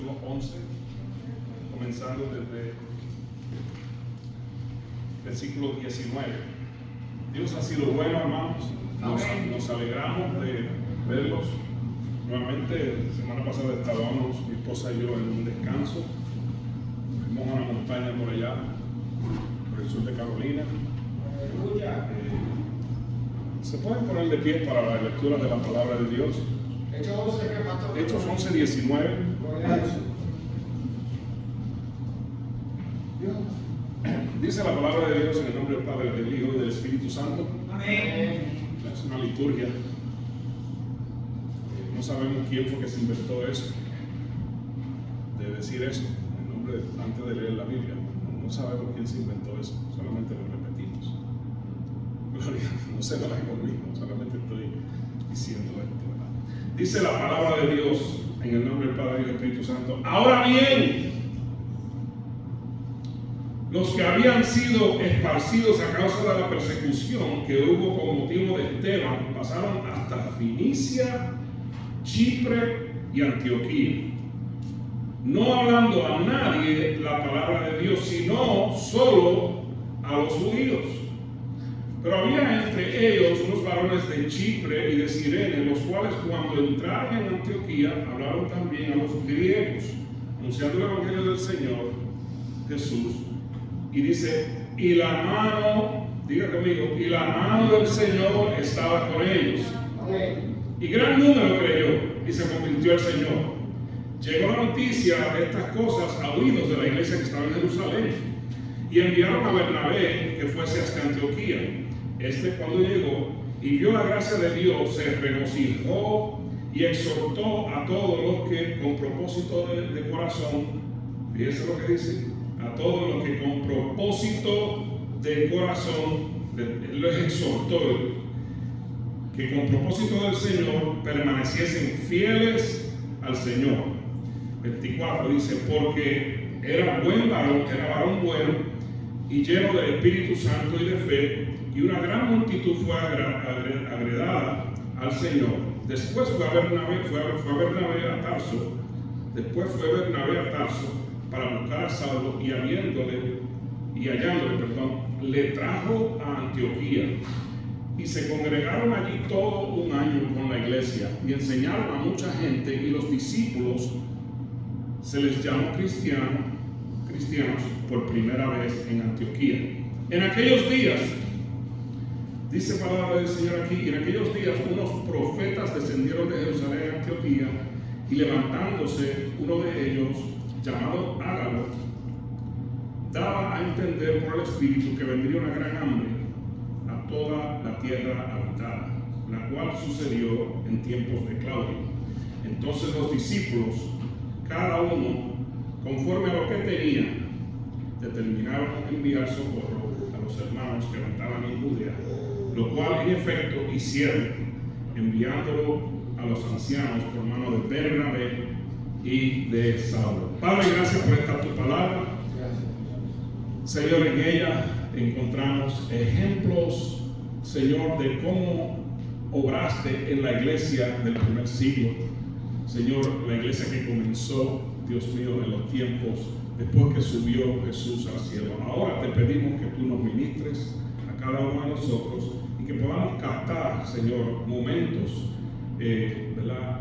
capítulo 11, comenzando desde versículo 19. Dios ha sido bueno, hermanos. Nos alegramos de verlos. Nuevamente, la semana pasada estábamos, mi esposa y yo, en un descanso. Fuimos a una montaña por allá, por el sur de Carolina. ¿Se pueden poner de pie para la lectura de la palabra de Dios? Hechos 11, 19. Dice la palabra de Dios en el nombre del Padre, del Hijo y del Espíritu Santo. Amén. Es una liturgia. No sabemos quién fue que se inventó eso, de decir eso, en nombre, antes de leer la Biblia. No sabemos quién se inventó eso, solamente lo repetimos. Gloria, no se lo hagan conmigo, solamente estoy diciendo esto, ¿verdad? Dice la palabra de Dios en el nombre del Padre y del Espíritu Santo. Ahora bien, los que habían sido esparcidos a causa de la persecución que hubo con motivo de Esteban pasaron hasta Fenicia, Chipre y Antioquía, no hablando a nadie la palabra de Dios, sino solo a los judíos. Pero había entre ellos unos varones de Chipre y de Cirene, los cuales cuando entraron en Antioquía hablaron también a los griegos, anunciando el evangelio del Señor Jesús. Y dice, y la mano, diga conmigo, y la mano del Señor estaba con ellos. Y gran número creyó y se convirtió al Señor. Llegó la noticia de estas cosas a oídos de la iglesia que estaba en Jerusalén y enviaron a Bernabé que fuese hasta Antioquía. Cuando llegó y vio la gracia de Dios, se regocijó y exhortó a todos los que con propósito de corazón, fíjense lo que dice, a todos los que con propósito de corazón, les exhortó que con propósito del Señor permaneciesen fieles al Señor. 24 dice, porque era varón bueno y lleno del Espíritu Santo y de fe, y una gran multitud fue agregada al Señor. Después fue Bernabé a Tarso, para buscar a Saulo, y hallándole, le trajo a Antioquía. Y se congregaron allí todo un año con la iglesia y enseñaron a mucha gente, y los discípulos se les llamó cristianos por primera vez en Antioquía. En aquellos días, dice palabra del Señor aquí, y en aquellos días unos profetas descendieron de Jerusalén a Antioquía, y levantándose uno de ellos, llamado Ágabo, daba a entender por el Espíritu que vendría una gran hambre a toda la tierra habitada, la cual sucedió en tiempos de Claudio. Entonces los discípulos, cada uno conforme a lo que tenía, determinaron enviar socorro a los hermanos que estaban en Judea, lo cual en efecto hicieron, enviándolo a los ancianos por mano de Bernabé y de Saulo. Padre, gracias por esta tu palabra. Señor, en ella encontramos ejemplos, Señor, de cómo obraste en la iglesia del primer siglo. Señor, la iglesia que comenzó, Dios mío, en los tiempos después que subió Jesús al cielo. Ahora te pedimos que tú nos ministres a cada uno de nosotros y que podamos captar, Señor, momentos, ¿verdad?,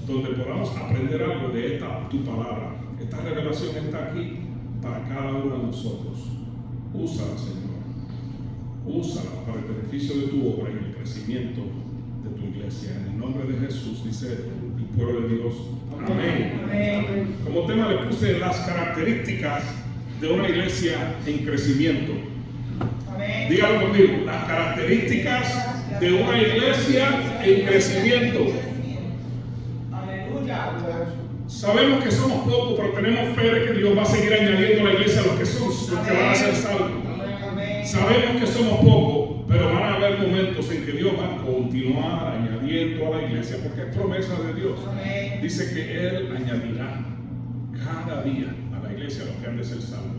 donde podamos aprender algo de esta tu palabra. Esta revelación está aquí para cada uno de nosotros. Úsala, Señor. Úsala para el beneficio de tu obra y el crecimiento de tu iglesia. En el nombre de Jesús, dice el pueblo de Dios. Amén. Amén. Como tema le puse las características de una iglesia en crecimiento. Amén. Dígalo conmigo. Las características de una iglesia en crecimiento. Sabemos que somos pocos, pero tenemos fe de que Dios va a seguir añadiendo a la iglesia a los que van a ser salvos. Sabemos que somos pocos, pero van a haber momentos en que Dios va a continuar añadiendo a la iglesia, porque es promesa de Dios. Dice que Él añadirá cada día a la iglesia a los que han de ser salvos.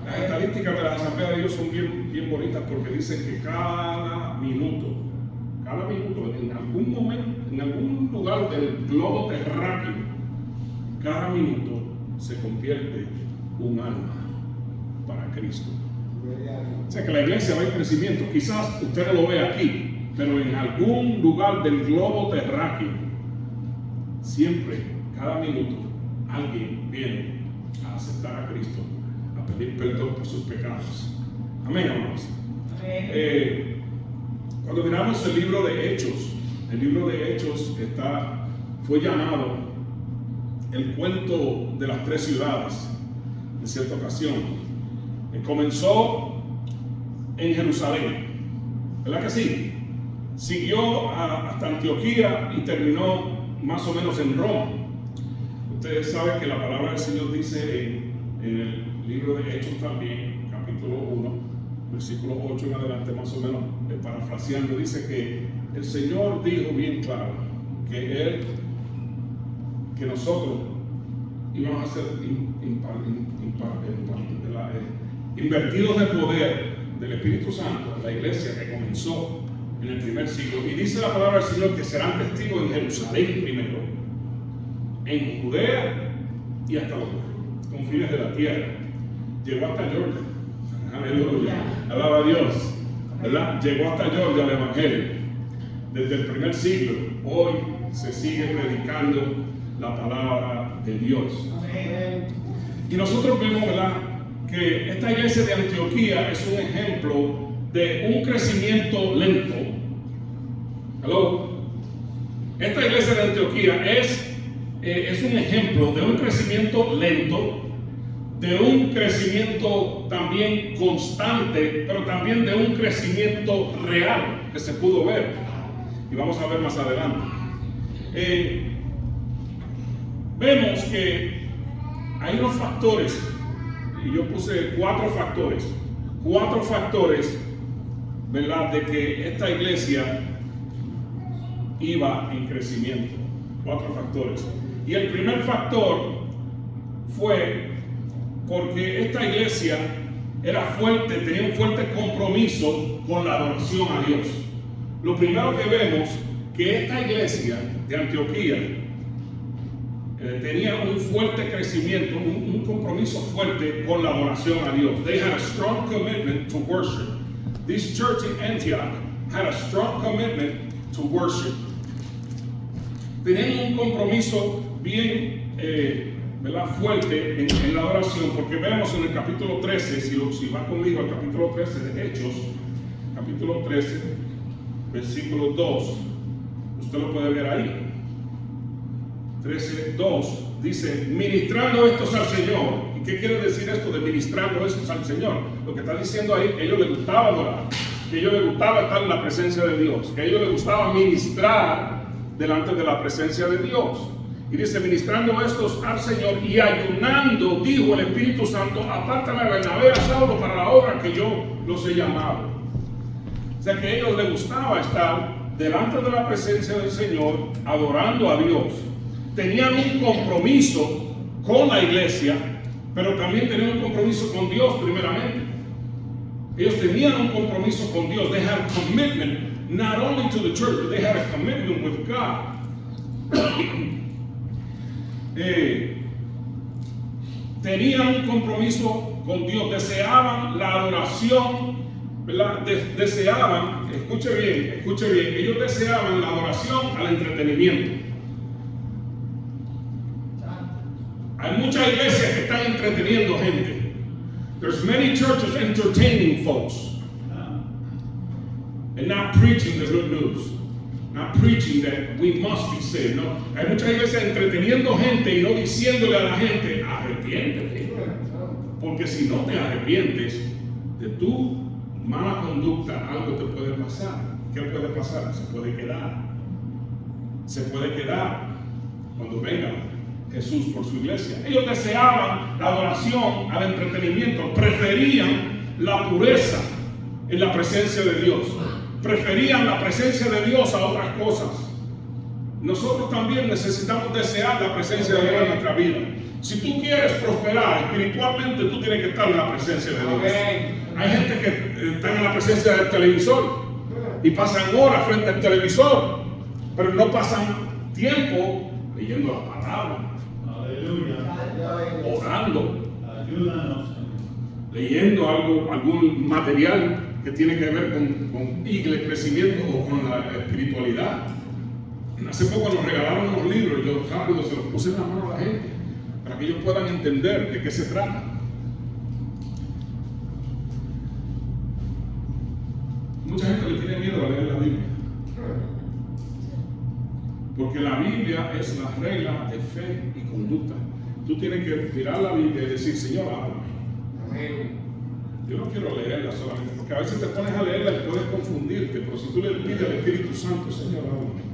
Las estadísticas de la Asamblea de Dios son bien bonitas, porque dicen que cada minuto, en algún momento, en algún lugar del globo terráqueo, cada minuto se convierte un alma para Cristo. O sea que la iglesia va en crecimiento. Quizás usted no lo ve aquí, pero en algún lugar del globo terráqueo, siempre, cada minuto, alguien viene a aceptar a Cristo, a pedir perdón por sus pecados. Amén, hermanos. Cuando miramos el libro de Hechos fue llamado el cuento de las tres ciudades en cierta ocasión. Comenzó en Jerusalén, ¿verdad que sí? Siguió hasta Antioquía y terminó más o menos en Roma. Ustedes saben que la palabra del Señor dice en el libro de Hechos también, capítulo 1, versículo 8 en adelante, más o menos parafraseando, dice que el Señor dijo bien claro que nosotros íbamos a ser invertidos de poder del Espíritu Santo, la iglesia que comenzó en el primer siglo. Y dice la palabra del Señor que serán testigos en Jerusalén primero, en Judea y hasta los confines de la tierra. Llegó hasta Georgia. Aleluya. Alaba a Dios. ¿Verdad? Llegó hasta Georgia el Evangelio. Desde el primer siglo, hoy se sigue predicando la palabra de Dios. Y nosotros vemos, ¿verdad?, que esta iglesia de Antioquía es un ejemplo de un crecimiento lento. ¿Aló? Esta iglesia de Antioquía es un ejemplo de un crecimiento lento, de un crecimiento también constante, pero también de un crecimiento real que se pudo ver. Y vamos a ver más adelante. Vemos que hay unos factores, y yo puse cuatro factores, ¿verdad?, de que esta iglesia iba en crecimiento. 4 factores. Y el primer factor fue porque esta iglesia era fuerte, tenía un fuerte compromiso con la adoración a Dios. Lo primero que vemos, que esta iglesia de Antioquía tenía un fuerte crecimiento, un compromiso fuerte con la adoración a Dios. They had a strong commitment to worship. This church in Antioch had a strong commitment to worship. Tenían un compromiso bien ¿verdad?, fuerte en la adoración, porque vemos en el capítulo 13, si va conmigo al capítulo 13 de Hechos, capítulo 13, versículo 2, usted lo puede ver ahí. 13:2 dice: ministrando estos al Señor. ¿Y qué quiere decir esto de ministrando estos al Señor? Lo que está diciendo ahí, que a ellos les gustaba adorar, que a ellos les gustaba estar en la presencia de Dios, que a ellos les gustaba ministrar delante de la presencia de Dios. Y dice: ministrando estos al Señor y ayunando, dijo el Espíritu Santo: apártame a Bernabé, a Saulo para la obra que yo los he llamado. O sea que a ellos les gustaba estar delante de la presencia del Señor, adorando a Dios. Tenían un compromiso con la iglesia, pero también tenían un compromiso con Dios primeramente. Ellos tenían un compromiso con Dios. They had a commitment, not only to the church, but they had a commitment with God. Tenían un compromiso con Dios, deseaban la adoración, ¿verdad? Deseaban, escuche bien, ellos deseaban la adoración al entretenimiento. Hay muchas iglesias que están entreteniendo gente. There's many churches entertaining folks and not preaching the good news, not preaching that we must be saved. No, hay muchas iglesias entreteniendo gente y no diciéndole a la gente: arrepiéntete, porque si no te arrepientes de tu mala conducta, algo te puede pasar. ¿Qué puede pasar? Se puede quedar cuando venga Jesús por su iglesia. Ellos deseaban la adoración al entretenimiento, preferían la pureza en la presencia de Dios, preferían la presencia de Dios a otras cosas. Nosotros también necesitamos desear la presencia de Dios en nuestra vida. Si tú quieres prosperar espiritualmente, tú tienes que estar en la presencia de Dios. Hay gente que está en la presencia del televisor y pasan horas frente al televisor, pero no pasan tiempo leyendo la palabra, orando, leyendo algún material que tiene que ver con crecimiento o con la espiritualidad. Hace poco nos regalaron unos libros, yo rápido se los puse en la mano a la gente para que ellos puedan entender de qué se trata. Mucha gente le tiene miedo a leer la Biblia, porque la Biblia es la regla de fe y conducta. Tú tienes que mirar la Biblia y decir: Señor, háblame. Yo no quiero leerla solamente, porque a veces te pones a leerla y puedes confundirte, pero si tú le pides al Espíritu Santo: Señor, háblame.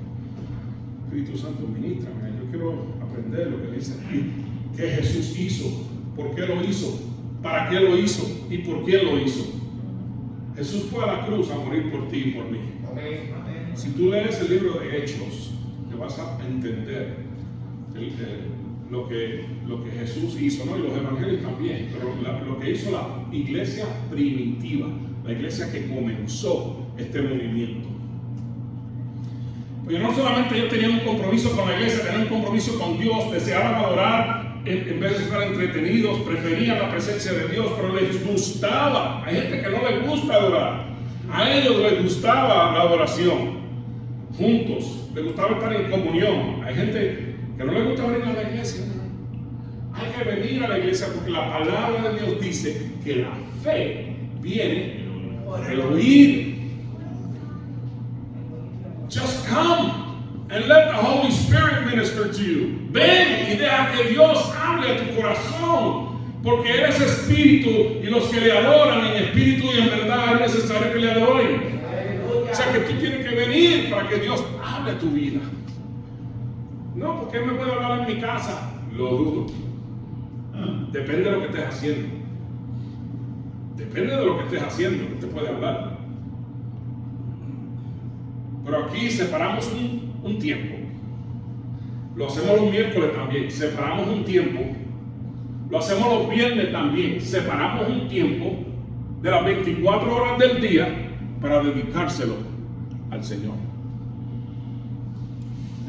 Espíritu Santo, ministrame. Yo quiero aprender lo que dice aquí, qué Jesús hizo, por qué lo hizo, para qué lo hizo y por quién lo hizo. Jesús fue a la cruz a morir por ti y por mí. Si tú lees el libro de Hechos, te vas a entender lo que Jesús hizo, ¿no? Y los evangelios también, pero lo que hizo la iglesia primitiva, la iglesia que comenzó este movimiento. Porque no solamente ellos tenían un compromiso con la iglesia, tenían un compromiso con Dios, deseaban adorar en vez de estar entretenidos, preferían la presencia de Dios, pero les gustaba. Hay gente que no les gusta adorar, a ellos les gustaba la adoración juntos, les gustaba estar en comunión. Hay gente que no les gusta venir a la iglesia. Hay que venir a la iglesia porque la palabra de Dios dice que la fe viene por el oír. Just come and let the Holy Spirit minister to you. Ven y deja que Dios hable a tu corazón, porque Él es espíritu y los que le adoran en espíritu y en verdad es necesario que le adoren. O sea que tú tienes que venir para que Dios hable a tu vida. No, porque Él me puede hablar en mi casa. Lo dudo. Depende de lo que estés haciendo. Depende de lo que estés haciendo, que te puede hablar. Pero aquí separamos un tiempo. Lo hacemos los miércoles también. Separamos un tiempo. Lo hacemos los viernes también. Separamos un tiempo de las 24 horas del día para dedicárselo al Señor.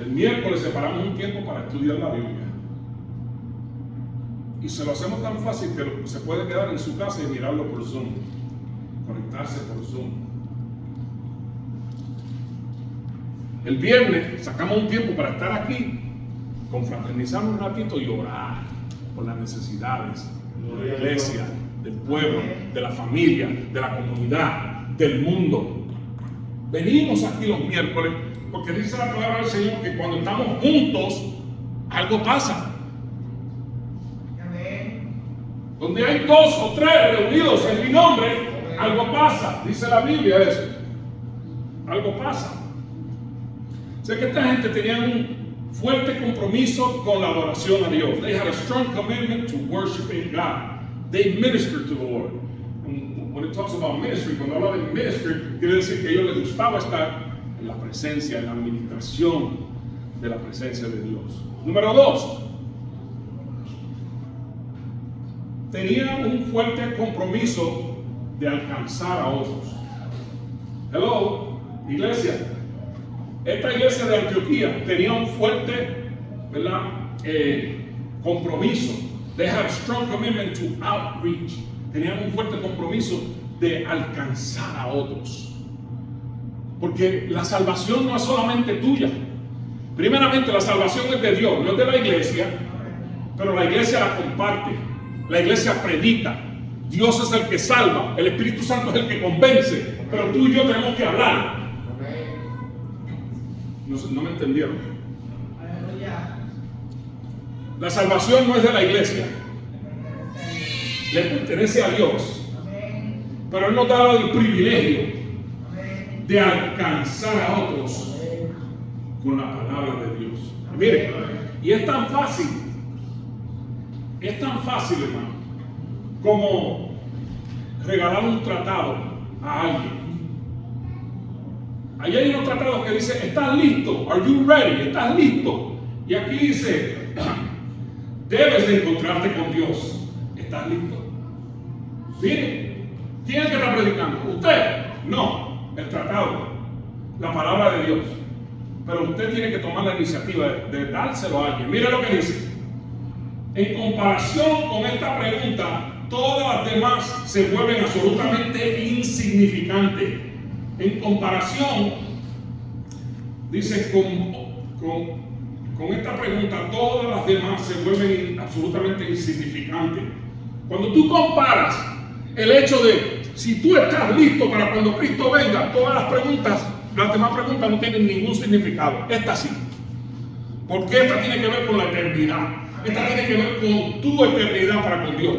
El miércoles separamos un tiempo para estudiar la Biblia. Y se lo hacemos tan fácil que se puede quedar en su casa y mirarlo por Zoom. Conectarse por Zoom. El viernes sacamos un tiempo para estar aquí, confraternizar un ratito y orar por las necesidades de la iglesia, del pueblo, de la familia, de la comunidad, del mundo. Venimos aquí los miércoles porque dice la palabra del Señor que cuando estamos juntos, algo pasa. Donde hay 2 o 3 reunidos en mi nombre, algo pasa. Dice la Biblia eso. Algo pasa. Sé que esta gente tenía un fuerte compromiso con la adoración a Dios. They had a strong commitment to worshiping God. They ministered to the Lord. And when it talks about ministry, cuando habla de ministry, quiere decir que a ellos les gustaba estar en la presencia, en la administración de la presencia de Dios. Número 2. Tenía un fuerte compromiso de alcanzar a otros. Hello, iglesia. Esta iglesia de Antioquía tenía un fuerte, ¿verdad? Compromiso. They had a strong commitment to outreach. Tenían un fuerte compromiso de alcanzar a otros. Porque la salvación no es solamente tuya. Primeramente, la salvación es de Dios, no es de la iglesia, pero la iglesia la comparte. La iglesia predica. Dios es el que salva. El Espíritu Santo es el que convence. Pero tú y yo tenemos que hablar. No me entendieron. La salvación no es de la iglesia. Le pertenece a Dios. Pero Él nos da el privilegio de alcanzar a otros con la palabra de Dios. Mire, y es tan fácil. Es tan fácil, hermano, como regalar un tratado a alguien. Allí hay unos tratados que dice: ¿estás listo? ¿Are you ready? ¿Estás listo? Y aquí dice: debes de encontrarte con Dios. ¿Estás listo? Mire, ¿quién es el que está predicando? ¿Usted? No, el tratado, la palabra de Dios. Pero usted tiene que tomar la iniciativa de dárselo a alguien. Mire lo que dice: En comparación con esta pregunta, todas las demás se vuelven absolutamente insignificantes. En comparación, dice, con esta pregunta, todas las demás se vuelven absolutamente insignificantes. Cuando tú comparas el hecho de si tú estás listo para cuando Cristo venga, todas las demás preguntas no tienen ningún significado. Esta sí. Porque esta tiene que ver con la eternidad. Esta tiene que ver con tu eternidad para con Dios.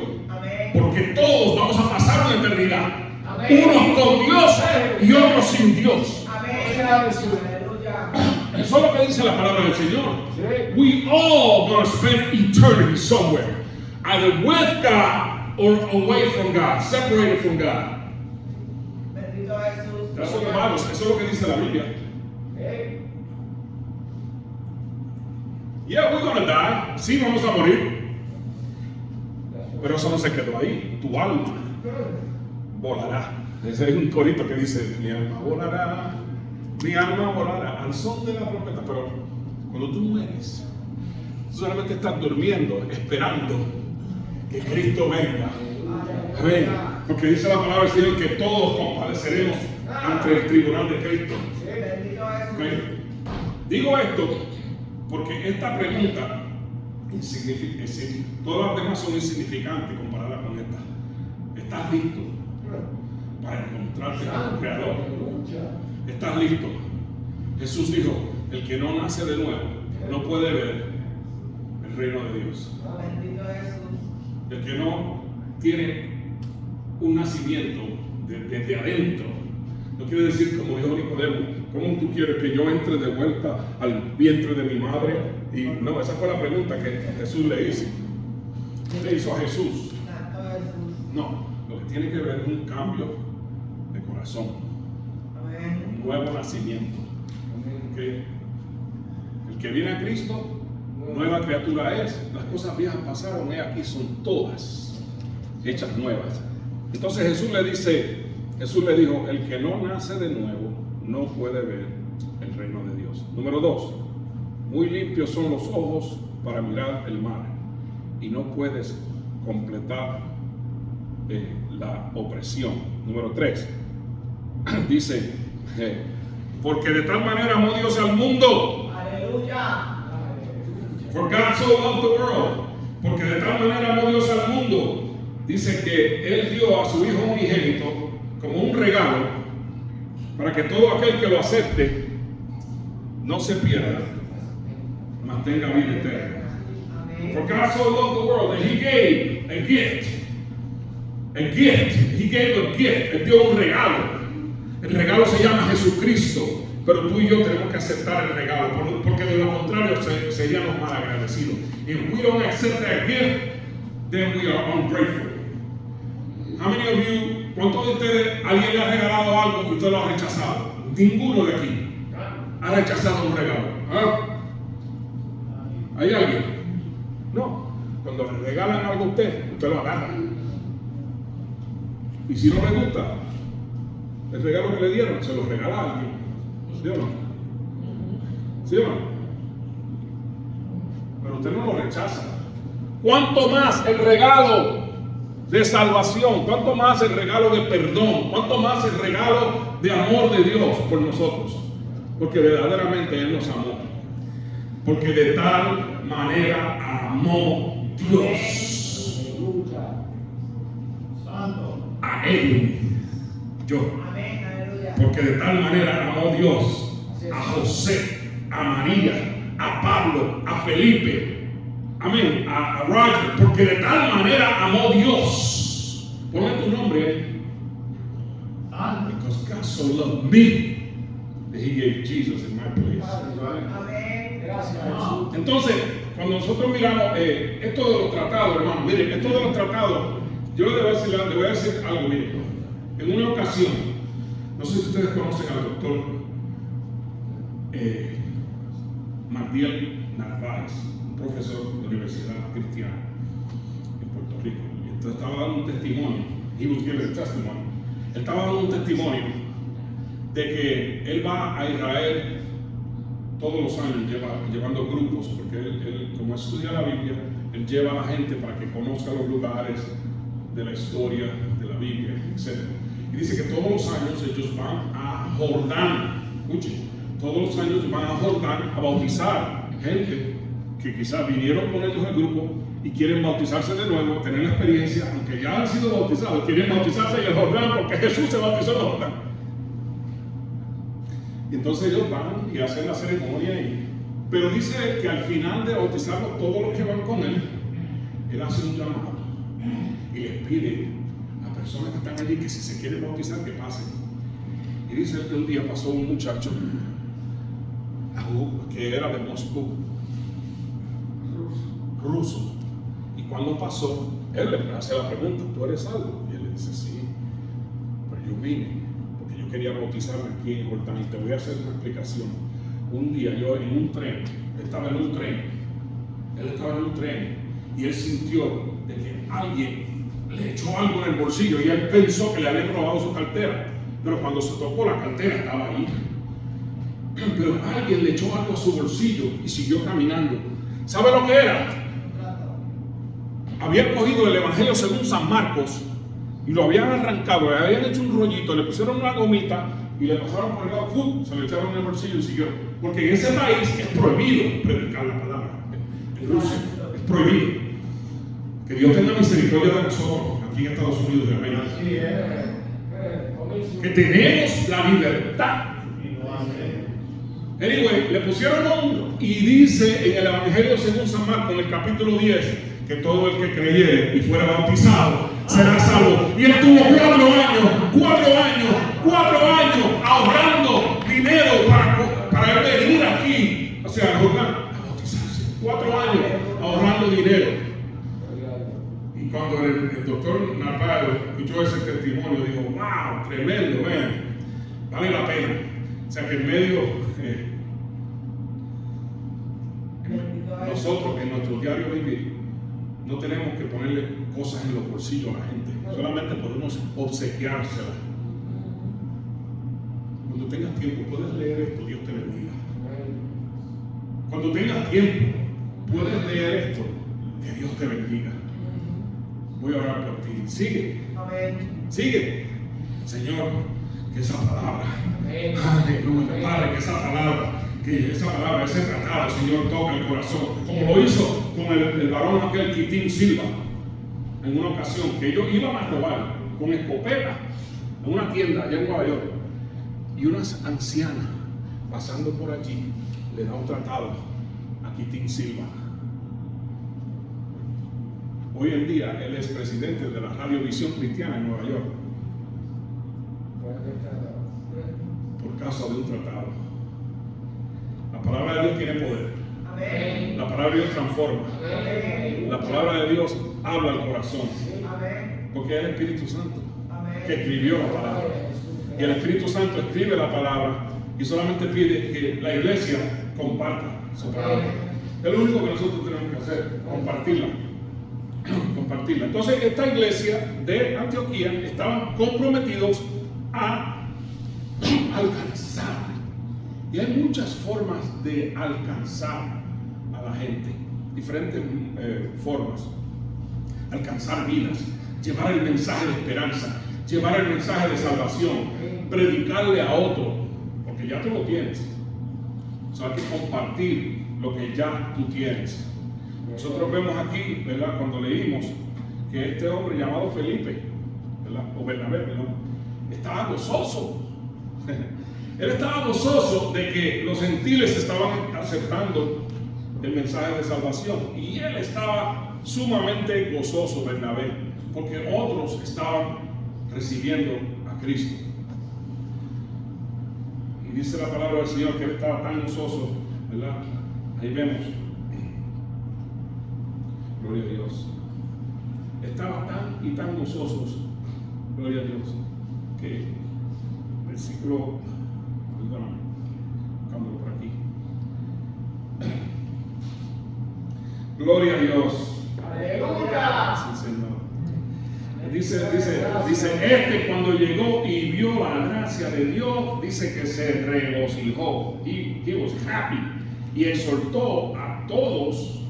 Porque todos vamos a pasar una eternidad. Unos con Dios y otros sin Dios. Eso es lo que dice la palabra del Señor. We all gonna spend eternity somewhere, either with God or away from God, separated from God. Bendito Jesús. Eso es lo que dice la Biblia. Yeah, we're gonna die. Sí, vamos a morir. Pero eso no se quedó ahí. Tu alma volará. Ese es un corito que dice: mi alma volará, mi alma volará al son de la trompeta. Pero cuando tú mueres, tú solamente estás durmiendo, esperando que Cristo venga. Amén. Porque dice la palabra del Señor que todos compareceremos ante el tribunal de Cristo. Okay. Digo esto porque esta pregunta, todas las demás son insignificantes comparadas con esta. ¿Estás listo para encontrarte con tu Creador? ¿Estás listo? Jesús dijo: el que no nace de nuevo no puede ver el reino de Dios. El que no tiene un nacimiento desde adentro, no quiere decir, como dijo Nicodemo, ¿cómo tú quieres que yo entre de vuelta al vientre de mi madre? Y no, esa fue la pregunta que Jesús le hizo. Le hizo a Jesús. No, lo que tiene que ver es un cambio de corazón, un nuevo nacimiento. ¿Okay? El que viene a Cristo, nueva criatura es. Las cosas viejas pasaron, y aquí son todas hechas nuevas. Entonces Jesús le dijo: el que no nace de nuevo no puede ver el reino de Dios. Número 2, muy limpios son los ojos para mirar el mar, y no puedes completar la opresión. Número 3, dice, porque de tal manera amó Dios al mundo. Aleluya. For God so loved the world. Porque de tal manera amó Dios al mundo. Dice que Él dio a su Hijo unigénito como un regalo para que todo aquel que lo acepte no se pierda, mantenga vida eterna. For God so loved the world that He gave a gift. A gift. He gave a gift. Él dio un regalo. El regalo se llama Jesucristo. Pero tú y yo tenemos que aceptar el regalo, porque de lo contrario seríamos mal agradecidos. If we don't accept that gift, then we are ungrateful. How many of you, ¿cuántos de ustedes, alguien le ha regalado algo y usted lo ha rechazado? Ninguno de aquí ha rechazado un regalo. ¿Ah? ¿Hay alguien? No. Cuando le regalan algo a usted lo agarra. Y si no le gusta el regalo que le dieron, se lo regala a alguien. ¿Sí o no? ¿Sí o no? Pero usted no lo rechaza. ¿Cuánto más el regalo de salvación? ¿Cuánto más el regalo de perdón? ¿Cuánto más el regalo de amor de Dios por nosotros? Porque verdaderamente Él nos amó. Porque de tal manera amó Dios a Él, yo. Porque de tal manera amó Dios a José, a María, a Pablo, a Felipe, amén, a Roger. Porque de tal manera amó Dios. Ponle tu nombre ahí. Because God so loved me that He gave Jesus in my place. Entonces, cuando nosotros miramos esto de los tratados, hermano, miren, esto de los tratados, yo le voy a decir algo, miren. En una ocasión, no sé si ustedes conocen al doctor Mardiel Narváez, un profesor de universidad cristiana en Puerto Rico. Entonces estaba dando un testimonio. He was giving a testimony. Él estaba dando un testimonio de que él va a Israel todos los años llevando grupos, porque él como estudia la Biblia, Él lleva a la gente para que conozca los lugares de la historia de la Biblia, etc. Y dice que todos los años ellos van a Jordán. Escuchen, todos los años van a Jordán a bautizar gente que quizás vinieron con ellos al grupo y quieren bautizarse de nuevo, tener la experiencia, aunque ya han sido bautizados, quieren bautizarse en el Jordán porque Jesús se bautizó en el Jordán. Y entonces ellos van y hacen la ceremonia ahí. Pero dice él que al final de bautizarlos, todos los que van con él, él hace un llamado y les pide a personas que están allí que si se quieren bautizar, que pasen. Y dice él que un día pasó un muchacho que era de Moscú, ruso. Y cuando pasó, él le hace la pregunta: ¿tú eres salvo? Y él le dice: sí, pero yo vine porque yo quería bautizarme aquí en Jordán. Y te voy a hacer una explicación. Un día yo en un tren, él estaba en un tren y él sintió de que alguien le echó algo en el bolsillo y él pensó que le habían robado su cartera, pero cuando se tocó la cartera estaba ahí. Pero alguien le echó algo a su bolsillo y siguió caminando. ¿Sabe lo que era? Habían cogido el Evangelio según San Marcos y lo habían arrancado, le habían hecho un rollito, le pusieron una gomita y le pasaron por el lado, ¡pum!, se lo echaron en el bolsillo y siguió. Porque en ese país es prohibido predicar la palabra. En Rusia es prohibido. Que Dios tenga misericordia de nosotros aquí en Estados Unidos de América. Que tenemos la libertad. Anyway, le pusieron nombre y dice en el Evangelio según San Marcos, en el capítulo 10, que todo el que creyere y fuera bautizado será salvo. Y él tuvo 4 años ahorrando dinero para venir aquí, o sea, a bautizarse. 4 años ahorrando dinero. Y cuando el doctor Navarro escuchó ese testimonio, dijo: wow, tremendo, vale la pena. O sea que en medio, nosotros en nuestro diario vivir, no tenemos que ponerle cosas en los bolsillos a la gente, solamente podemos obsequiársela. Cuando tengas tiempo, puedes leer esto, Dios te bendiga. Cuando tengas tiempo, puedes leer esto, que Dios te bendiga. Voy a orar por ti. Sigue. Sigue. Señor, que esa palabra, aleluya, Padre, que esa palabra, ese tratado, Señor, toca el corazón, como lo hizo con el varón aquel Quitín Silva, en una ocasión, que ellos iban a robar con escopeta en una tienda allá en Nueva York, y una anciana pasando por allí le da un tratado a Quitín Silva. Hoy en día él es presidente de la Radiovisión Cristiana en Nueva York por causa de un tratado. La palabra de Dios tiene poder. Amén. La palabra de Dios transforma. Amén. La palabra de Dios habla al corazón. Amén. Porque es el Espíritu Santo Amén. que escribió la palabra. Y el Espíritu Santo escribe la palabra y solamente pide que la iglesia comparta su palabra. Es lo único que nosotros tenemos que hacer, compartirla. Compartirla. Entonces, esta iglesia de Antioquía estaban comprometidos a alcanzar. Y hay muchas formas de alcanzar a la gente, diferentes formas. Alcanzar vidas, llevar el mensaje de esperanza, llevar el mensaje de salvación, predicarle a otro, porque ya tú lo tienes. O sea, hay que compartir lo que ya tú tienes. Nosotros vemos aquí, ¿verdad?, cuando leímos que este hombre llamado Felipe, ¿verdad?, o Bernabé, ¿verdad?, estaba gozoso. Él estaba gozoso de que los gentiles estaban aceptando el mensaje de salvación. Y él estaba sumamente gozoso, Bernabé, porque otros estaban recibiendo a Cristo. Y dice la palabra del Señor que él estaba tan gozoso, ¿verdad? Ahí vemos. Gloria a Dios. Estaba tan y tan gozosos, gloria a Dios, que versículo, perdóname, buscándolo por aquí. Gloria a Dios. Aleluya. Sí, Señor. Dice, cuando llegó y vio la gracia de Dios, dice que se regocijó. He was happy. Y exhortó a todos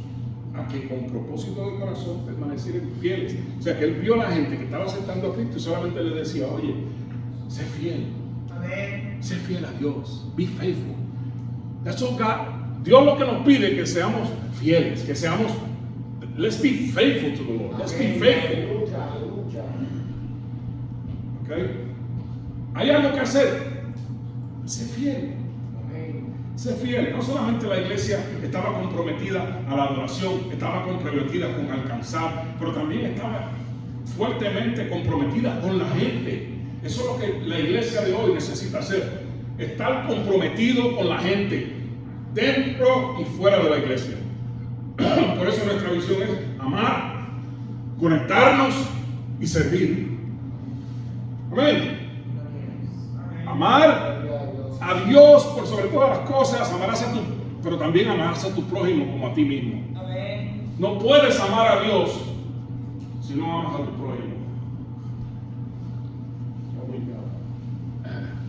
a que con propósito de corazón permanecieran fieles. O sea, que él vio a la gente que estaba aceptando a Cristo y solamente le decía, oye, sé fiel. Amén. Sé fiel a Dios. Be faithful. That's all God. Dios lo que nos pide es que seamos fieles, que seamos, let's be faithful to the Lord. Let's be faithful. Okay. Hay algo que hacer. Sé fiel. Sé fiel. No solamente la iglesia estaba comprometida a la adoración, estaba comprometida con alcanzar, pero también estaba fuertemente comprometida con la gente. Eso es lo que la iglesia de hoy necesita hacer. Estar comprometido con la gente, dentro y fuera de la iglesia. Por eso nuestra visión es amar, conectarnos y servir. Amén. Amar a Dios por sobre todas las cosas, pero también amarás a tu prójimo como a ti mismo. Amén. No puedes amar a Dios si no amas a tu prójimo.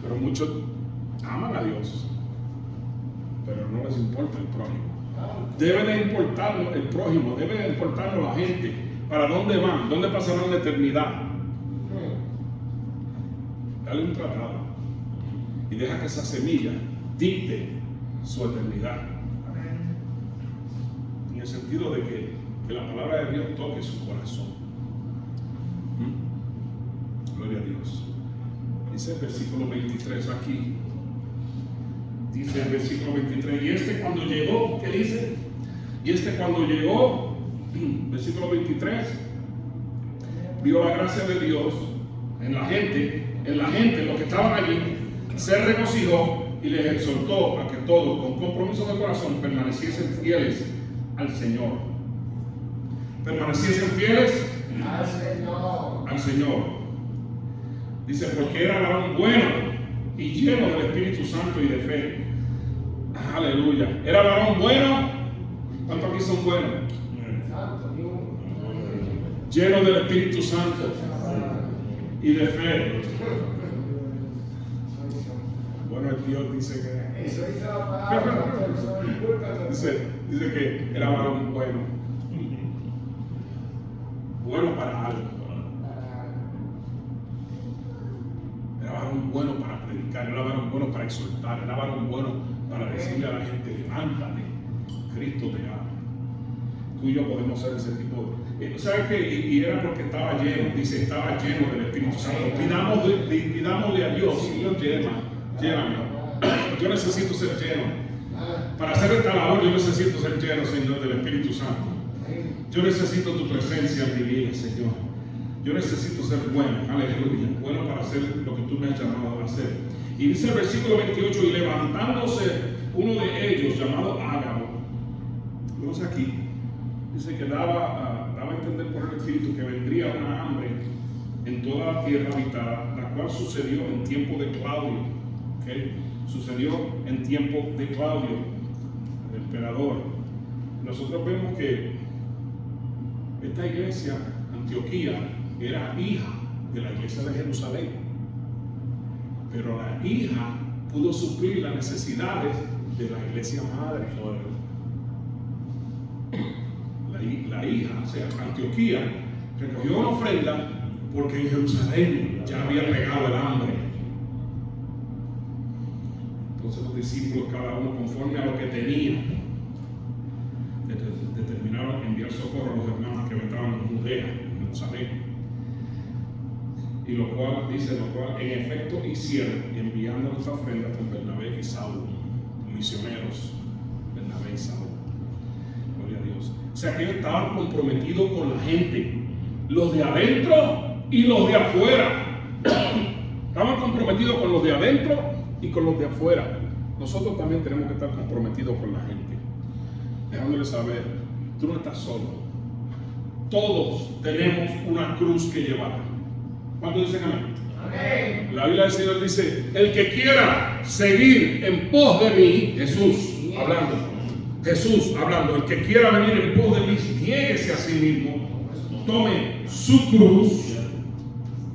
Pero muchos aman a Dios, pero no les importa el prójimo. Debe de importarnos el prójimo, debe de importarnos la gente. ¿Para dónde van? ¿Dónde pasarán la eternidad? Dale un tratado y deja que esa semilla dicte su eternidad. Amén. En el sentido de que la palabra de Dios toque su corazón. Gloria a Dios. Dice el versículo 23 aquí. Dice el versículo 23. Y este cuando llegó, ¿qué dice? Y este cuando llegó, versículo 23, vio la gracia de Dios en la gente, los que estaban allí, se regocijó y les exhortó a que todos, con compromiso de corazón, permaneciesen fieles al Señor. Permaneciesen fieles al Señor. Dice, porque era varón bueno y lleno del Espíritu Santo y de fe. Aleluya. Era varón bueno. ¿Cuántos aquí son buenos? Lleno del Espíritu Santo y de fe. Bueno, el Dios dice que dice que era varón bueno. Bueno para algo. Era varón bueno para predicar, era varón bueno para exhortar, era varón bueno para decirle a la gente, levántate, Cristo te ama. Tú y yo podemos ser ese tipo de... ¿Sabes qué? Y era porque estaba lleno, dice, estaba lleno del Espíritu Santo. Pidámosle a Dios, Señor, lléname. Yo necesito ser lleno. Para hacer esta labor yo necesito ser lleno, Señor, del Espíritu Santo. Yo necesito tu presencia en mi vida, Señor. Yo necesito ser bueno, aleluya, bueno para hacer lo que tú me has llamado a hacer. Y dice el versículo 28, y levantándose uno de ellos, llamado Ágabo, vemos aquí, dice que daba a entender por el Espíritu que vendría una hambre en toda la tierra habitada, la cual sucedió en tiempo de Claudio. ¿Okay? Sucedió en tiempo de Claudio, el emperador. Nosotros vemos que esta iglesia, Antioquía, era hija de la iglesia de Jerusalén, pero la hija pudo suplir las necesidades de la iglesia madre. La hija, o sea, Antioquía, recogió una ofrenda porque en Jerusalén ya había pegado el hambre. Entonces los discípulos, cada uno conforme a lo que tenía, determinaron enviar socorro a los hermanos que estaban en Judea, en Jerusalén. Y lo cual, en efecto hicieron, enviando esta ofrenda con Bernabé y Saulo, misioneros, Bernabé y Saulo. Gloria a Dios. O sea que ellos estaban comprometidos con la gente, los de adentro y los de afuera. Estaban comprometidos con los de adentro y con los de afuera. Nosotros también tenemos que estar comprometidos con la gente, dejándoles saber, tú no estás solo. Todos tenemos una cruz que llevar. ¿Cuántos dicen amén? Amén. La Biblia del Señor dice, el que quiera seguir en pos de mí, Jesús hablando, el que quiera venir en pos de mí, niéguese a sí mismo, tome su cruz,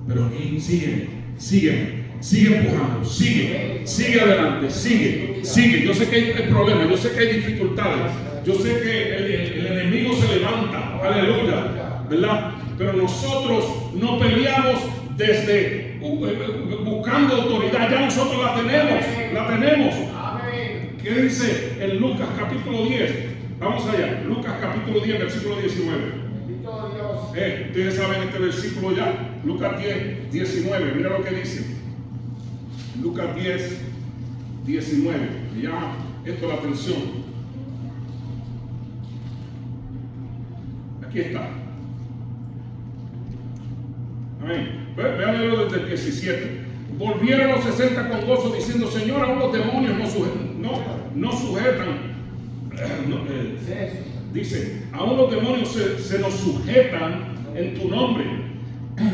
pero sígueme, sigue empujando, sigue adelante, sigue. Yo sé que hay problemas, yo sé que hay dificultades, Yo sé que el enemigo se levanta, aleluya, ¿verdad? Pero nosotros no peleamos desde buscando autoridad, ya nosotros la tenemos. ¿Qué dice en Lucas capítulo 10? Vamos allá, Lucas capítulo 10, versículo 19. Ustedes saben este versículo ya, Lucas 10, 19, mira lo que dice. Lucas 10, 19, me llama esto la atención. Aquí está. Amén. Véanlo desde el 17. Volvieron los 60 con gozo diciendo: Señor, aún los demonios no sujetan. Dice: aún los demonios se nos sujetan en tu nombre.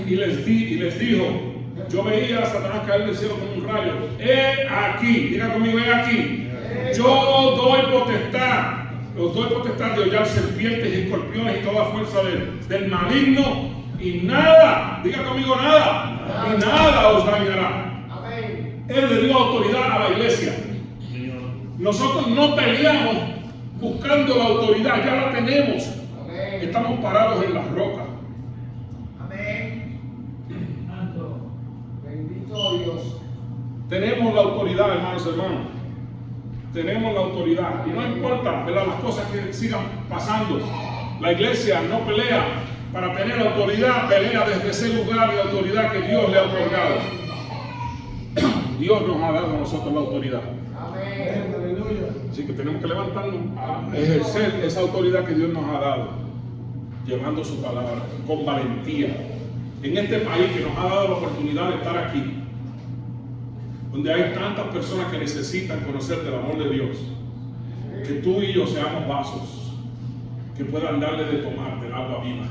Y les dijo: yo veía a Satanás caer del cielo como un rayo. He aquí, diga conmigo, he aquí. Yo os doy potestad de hollar serpientes y escorpiones y toda fuerza del maligno. Y nada, diga conmigo, nada. Y nada os dañará. Él le dio autoridad a la iglesia. Nosotros no peleamos buscando la autoridad, ya la tenemos. Estamos parados en las rocas. Bendito Dios. Tenemos la autoridad, hermanos. Tenemos la autoridad. Y no importa, ¿verdad?, las cosas que sigan pasando. La iglesia no pelea para tener autoridad, pelea desde ese lugar de autoridad que Dios le ha otorgado. Dios nos ha dado a nosotros la autoridad. Amén. Aleluya. Así que tenemos que levantarnos a ejercer esa autoridad que Dios nos ha dado, llevando su palabra con valentía. En este país que nos ha dado la oportunidad de estar aquí, donde hay tantas personas que necesitan conocer del amor de Dios, que tú y yo seamos vasos que puedan darle de tomar del agua viva,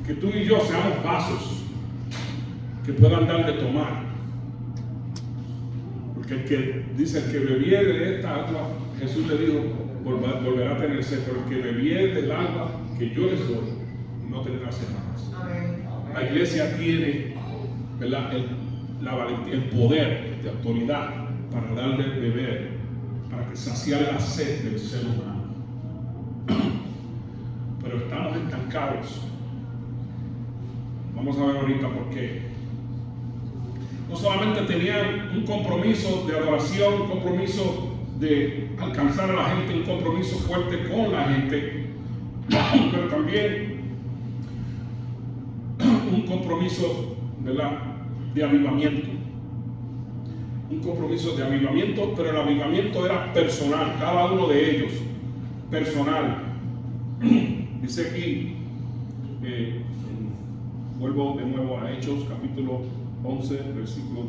que tú y yo seamos vasos que puedan dar de tomar, porque el que dice: el que bebiere de esta agua, Jesús le dijo, volverá a tener sed, pero el que bebiere del agua que yo les doy no tendrá sed más. La iglesia tiene, ¿verdad?, el poder de autoridad para darle de beber, para que saciar la sed del ser humano. Pero estamos estancados. Vamos a ver ahorita por qué. No solamente tenían un compromiso de adoración, un compromiso de alcanzar a la gente, un compromiso fuerte con la gente, pero también un compromiso, ¿verdad?, de avivamiento. Un compromiso de avivamiento, pero el avivamiento era personal, cada uno de ellos, personal. Dice aquí, vuelvo de nuevo a Hechos, capítulo 11, versículo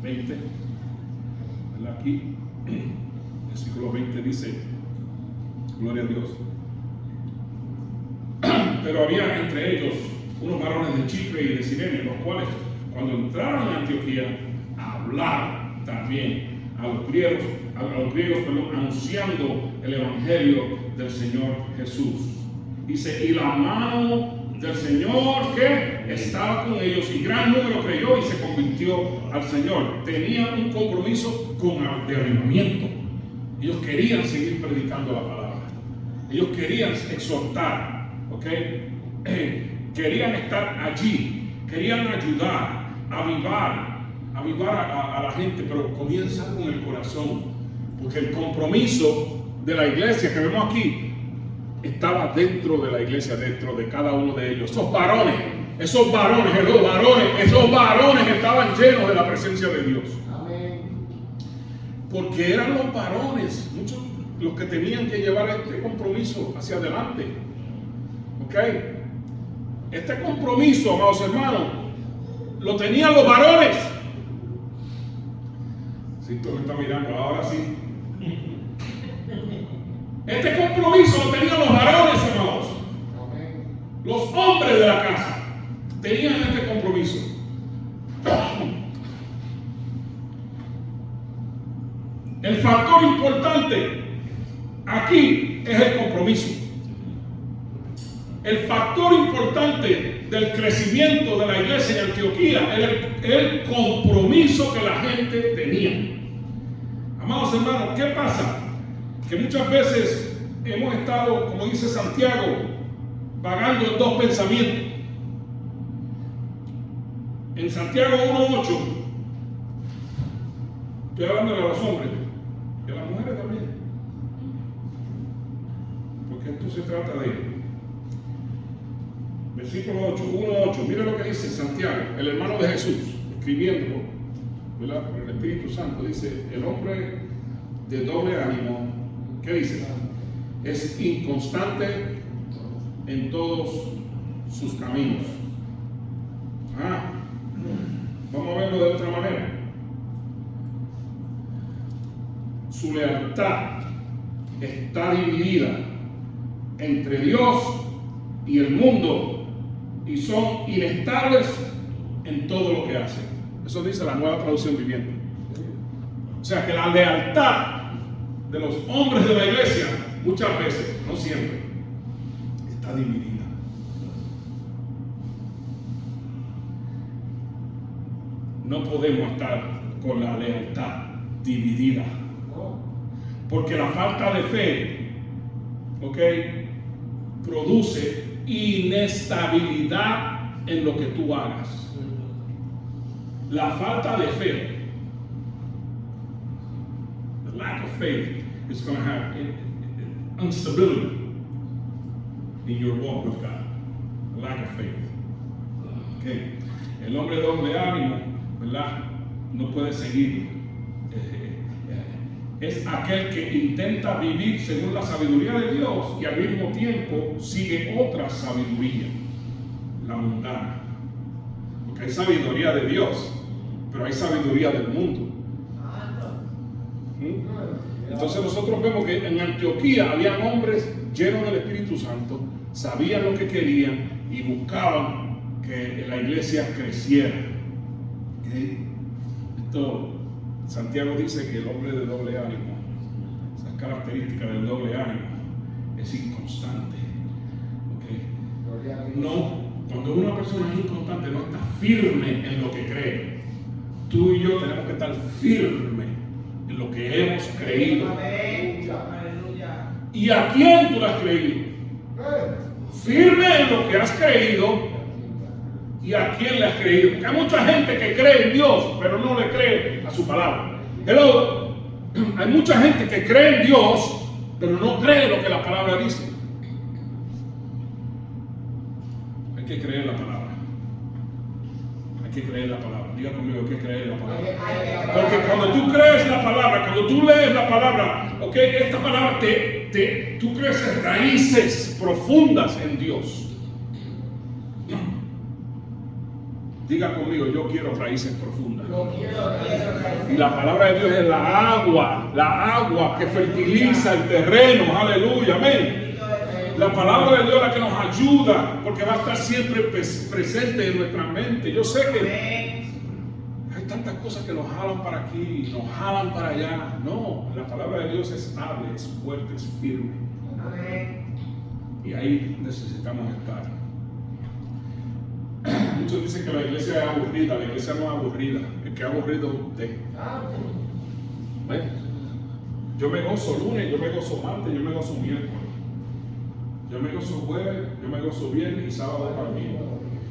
20. ¿Verdad? Aquí, versículo 20 dice: gloria a Dios. Pero había entre ellos unos varones de Chipre y de Cirene, los cuales, cuando entraron en Antioquía, hablaron también a los griegos, anunciando el evangelio del Señor Jesús. Dice: y la mano del Señor que estaba con ellos, y gran número creyó y se convirtió al Señor. Tenían un compromiso con el avivamiento. Ellos querían seguir predicando la palabra. Ellos querían exhortar, ¿ok? Querían estar allí, querían ayudar, avivar a la gente, pero comienza con el corazón, porque el compromiso de la iglesia que vemos aquí estaba dentro de la iglesia, dentro de cada uno de ellos. Esos varones estaban llenos de la presencia de Dios. Amén. Porque eran los varones, muchos, los que tenían que llevar este compromiso hacia adelante. ¿Ok? Este compromiso, amados hermanos, lo tenían los varones. Si tú me estás mirando, ahora sí. Este compromiso lo tenían los varones, hermanos. Los hombres de la casa tenían este compromiso. El factor importante aquí es el compromiso. El factor importante del crecimiento de la iglesia en Antioquía era el compromiso que la gente tenía. Amados hermanos, ¿qué pasa? Que muchas veces hemos estado, como dice Santiago, vagando en dos pensamientos. En Santiago 1:8, estoy hablándole a los hombres y a las mujeres también, porque esto se trata de versículo 1:8. Mira lo que dice Santiago, el hermano de Jesús, escribiendo, ¿verdad? Por el Espíritu Santo. Dice: el hombre de doble ánimo, ¿qué dice? Es inconstante en todos sus caminos. Vamos a verlo de otra manera. Su lealtad está dividida entre Dios y el mundo, y son inestables en todo lo que hacen. Eso dice la Nueva Traducción Viviente. O sea que la lealtad de los hombres de la iglesia, muchas veces, no siempre, está dividida. No podemos estar con la lealtad dividida, porque la falta de fe, produce inestabilidad en lo que tú hagas. La falta de fe, the lack of faith, is going to have instability in your walk with God. The lack of faith. El hombre de doble ánimo, ¿verdad? No puede seguir. Es aquel que intenta vivir según la sabiduría de Dios y al mismo tiempo sigue otra sabiduría, la mundana. Porque hay sabiduría de Dios, pero hay sabiduría del mundo. Entonces nosotros vemos que en Antioquía habían hombres llenos del Espíritu Santo, sabían lo que querían y buscaban que la iglesia creciera. Esto, Santiago dice que el hombre de doble ánimo, esas características del doble ánimo, es inconstante. No, cuando una persona es inconstante, no está firme en lo que cree. Tú y yo tenemos que estar firmes en lo que hemos creído. Aleluya. ¿Y a quién tú lo has creído? Firme en lo que has creído. ¿Y a quién le has creído? Porque hay mucha gente que cree en Dios, pero no le cree a su palabra. Hello. Hay mucha gente que cree en Dios, pero no cree lo que la palabra dice. Hay que creer la palabra. Hay que creer la palabra. Diga conmigo, hay que creer la palabra. Porque cuando tú crees la palabra, cuando tú lees la palabra, esta palabra tú creces raíces profundas en Dios. Diga conmigo, yo quiero raíces profundas. Y la palabra de Dios es la agua que fertiliza el terreno. Aleluya, amén. La palabra de Dios es la que nos ayuda, porque va a estar siempre presente en nuestra mente. Yo sé que hay tantas cosas que nos jalan para aquí, nos jalan para allá. No, la palabra de Dios es estable, es fuerte, es firme. Y ahí necesitamos estar. Muchos dicen que la iglesia es aburrida. La iglesia no es aburrida. El que es aburrido es usted. ¿Ven? Yo me gozo lunes, yo me gozo martes, yo me gozo miércoles, yo me gozo jueves, yo me gozo viernes y sábado también.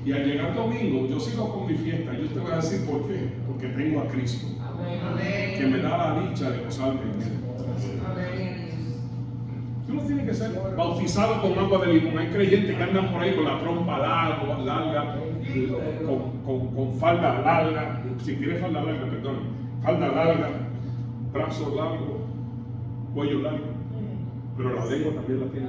Y al llegar domingo, yo sigo con mi fiesta. Yo te voy a decir por qué. Porque tengo a Cristo, que me da la dicha de gozarme en Él. Tú no tienes que ser bautizado con agua de limón. Hay creyentes que andan por ahí con la trompa larga, con falda larga. Si quieres falda larga, perdón. Falda larga, brazos largos, cuello largo. Pero la lengua también la tiene.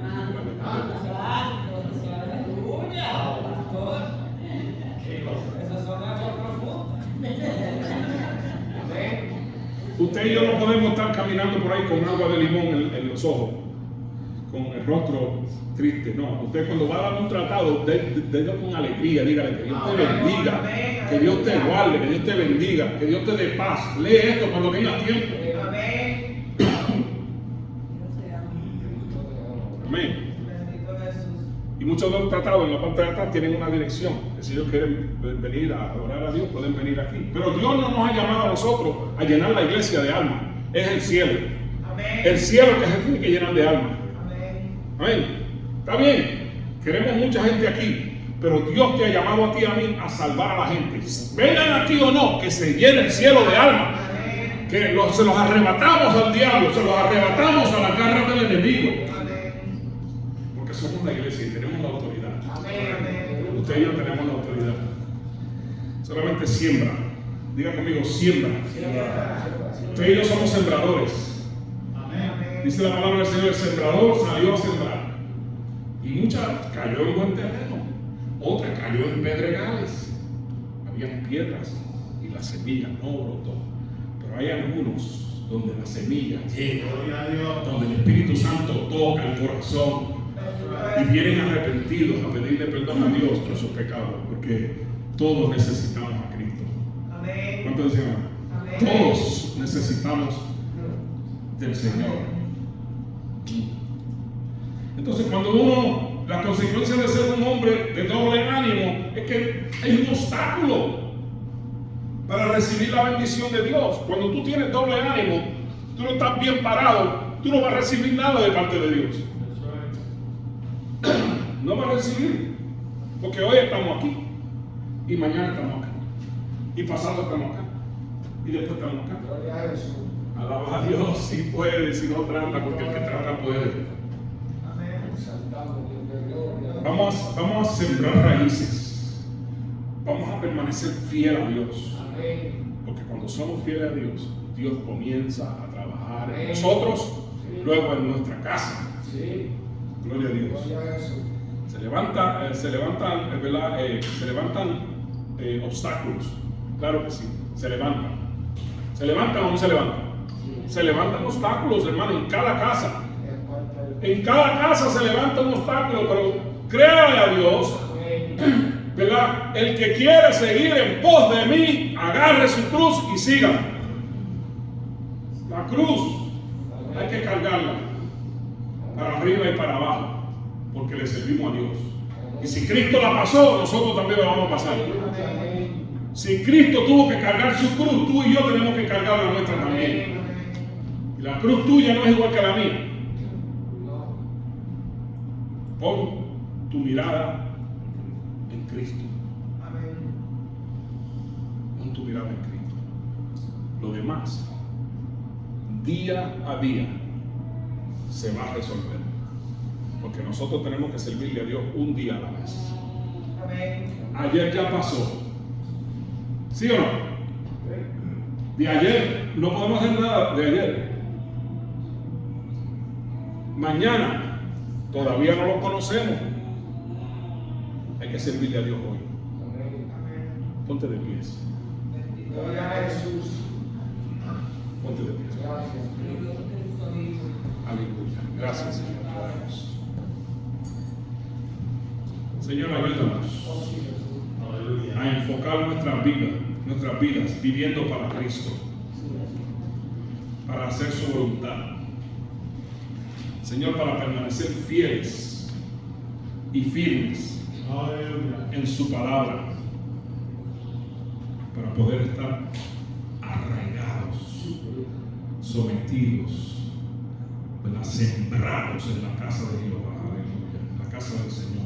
Usted y yo no podemos estar caminando por ahí con agua de limón en los ojos, con el rostro triste. No, usted cuando va a dar un tratado, délo con alegría, dígale que Dios te bendiga, que Dios te guarde, que Dios te bendiga, que Dios te dé paz. Lee esto cuando tengas tiempo. Amén. Y muchos de los tratados en la parte de atrás tienen una dirección, que si ellos quieren venir a adorar a Dios, pueden venir aquí. Pero Dios no nos ha llamado a nosotros a llenar la iglesia de almas. es el cielo. Amén. El cielo que se tiene que llenar de alma. Amén. Amén. Está bien. Queremos mucha gente aquí, pero Dios te ha llamado a ti y a mí a salvar a la gente. Vengan aquí o no, que se llene el cielo de alma. Amén. Que se los arrebatamos al diablo, se los arrebatamos a la garra del enemigo. Amén. Porque somos la iglesia y tenemos la autoridad. Amén. Usted y yo tenemos la autoridad. Solamente siembra. Diga conmigo, siembra. Usted y yo somos sembradores. Amén. Dice la palabra del Señor, el sembrador salió a sembrar. Y mucha cayó en buen terreno. Otra cayó en pedregales. Habían piedras y la semilla no brotó. Pero hay algunos donde la semilla llega, donde el Espíritu Santo toca el corazón y vienen arrepentidos a pedirle perdón a Dios por sus pecados, porque todos necesitamos a Cristo. Amén. ¿Cuántos dicen amén? Amén. Todos necesitamos del Señor. Entonces, cuando la consecuencia de ser un hombre de doble ánimo es que hay un obstáculo para recibir la bendición de Dios. Cuando tú tienes doble ánimo, tú no estás bien parado, tú no vas a recibir nada de parte de Dios. No vas a recibir, porque hoy estamos aquí y mañana estamos acá y pasado estamos acá y después estamos acá. Gloria a Jesús. Alaba a Dios si puede, si no trata, porque el que trata puede. Amén. Exaltamos Dios de gloria. Vamos a sembrar raíces. Vamos a permanecer fieles a Dios. Amén. Porque cuando somos fieles a Dios, Dios comienza a trabajar en Amén. nosotros, Sí. luego en nuestra casa. Sí. Gloria a Dios. Gloria a Jesús. Se levantan obstáculos. Claro que sí. Se levantan. ¿Se levantan o no se levantan? Se levantan obstáculos, hermano, en cada casa. Es parte del- En cada casa se levanta un obstáculo, pero créale a Dios, Amén. ¿verdad? El que quiere seguir en pos de mí, agarre su cruz y siga. La cruz hay que cargarla para arriba y para abajo, porque le servimos a Dios. Y si Cristo la pasó, nosotros también la vamos a pasar. Amén. Si Cristo tuvo que cargar su cruz, tú y yo tenemos que cargar la nuestra también. Y la cruz tuya no es igual que la mía. No. Pon tu mirada en Cristo. Amén. Pon tu mirada en Cristo. Lo demás, día a día, se va a resolver. Porque nosotros tenemos que servirle a Dios un día a la vez. Amén. Ayer ya pasó. ¿Sí o no? De ayer no podemos hacer nada de ayer. Mañana todavía no lo conocemos. Hay que servirle a Dios hoy. Amén. Amén. Ponte de pies. Bendito Gloria a Jesús. Ponte de pies. Gracias. Aleluya. Gracias, Señor. Señor, ayúdanos Oh, sí, Jesús. a enfocar nuestras vidas viviendo para Cristo, para hacer su voluntad. Señor, para permanecer fieles y firmes en su palabra, para poder estar arraigados, sometidos, ¿verdad? Sembrados en la casa de Jehová, aleluya, en la casa del Señor.